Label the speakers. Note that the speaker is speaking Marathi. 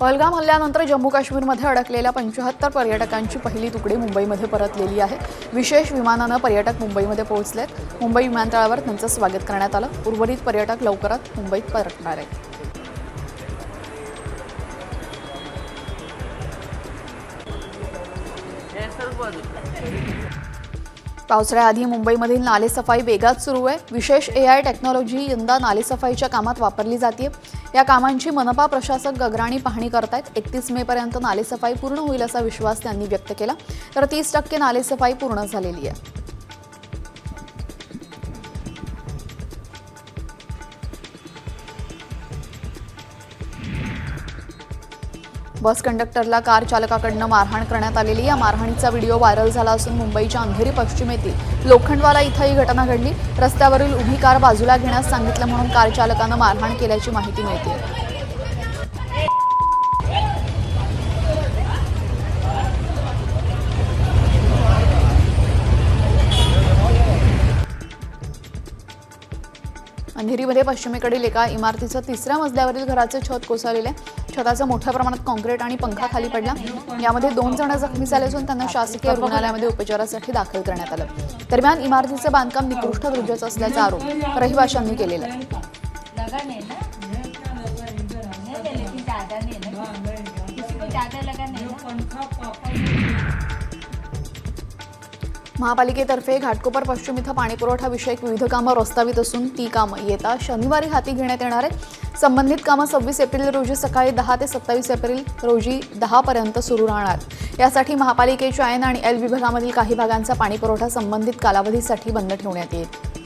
Speaker 1: पहलगाम हल्ल्यानंतर जम्मू काश्मीरमध्ये अडकलेल्या 75 पर्यटकांची पहिली तुकडी मुंबईमध्ये परतलेली आहे। विशेष विमानानं पर्यटक मुंबईमध्ये पोहोचलेत। मुंबई विमानतळावर त्यांचं स्वागत करण्यात आलं। उर्वरित पर्यटक लवकरच मुंबईत परतणार आहेत। पावसाळ्याआधी मुंबईमधील नालेसफाई वेगात सुरू आहे। विशेष AI टेक्नॉलॉजी यंदा नालेसफाईच्या कामात वापरली जाते। या कामांची मनपा प्रशासक गगराणी पाहणी करतायत। 31 मे पर्यंत नालेसफाई पूर्ण होईल असा विश्वास त्यांनी व्यक्त केला। तर 30% नालेसफाई पूर्ण झालेली आहे। बस कंडक्टरला कार चालकाकडून मारहाण करण्यात आलेली। या मारहाणीचा व्हिडिओ व्हायरल झाला असून मुंबईच्या अंधेरी पश्चिमेतील लोखंडवाला इथं ही घटना घडली। रस्त्यावरील उभी कार बाजूला घेण्यास सांगितलं म्हणून कार चालकानं मारहाण केल्याची माहिती मिळते। अंधेरीमध्ये पश्चिमेकडील एका इमारतीचं 3ऱ्या मजल्यावरील घराचे छत कोसळले। छताचा मोठ्या प्रमाणात काँक्रीट आणि पंखा खाली पडला। यामध्ये 2 जण जखमी झाले असून त्यांना शासकीय रुग्णालयामध्ये उपचारासाठी दाखल करण्यात आलं। दरम्यान इमारतीचे बांधकाम निकृष्ट दर्जाचं असल्याचा आरोप रहिवाशांनी केलेला आहे। महापालिकेतर्फे घाटकोपर पश्चिम इथं पाणीपुरवठा विषयक विविध कामं प्रस्तावित असून ती कामं येत्या शनिवारी हाती घेण्यात येणार आहेत। संबंधित कामं 26 एप्रिल रोजी सकाळी 10 ते 27 एप्रिल रोजी 10 पर्यंत सुरू राहणार। यासाठी महापालिकेच्या N आणि L विभागामधील काही भागांचा पाणीपुरवठा संबंधित कालावधीसाठी बंद ठेवण्यात येईल।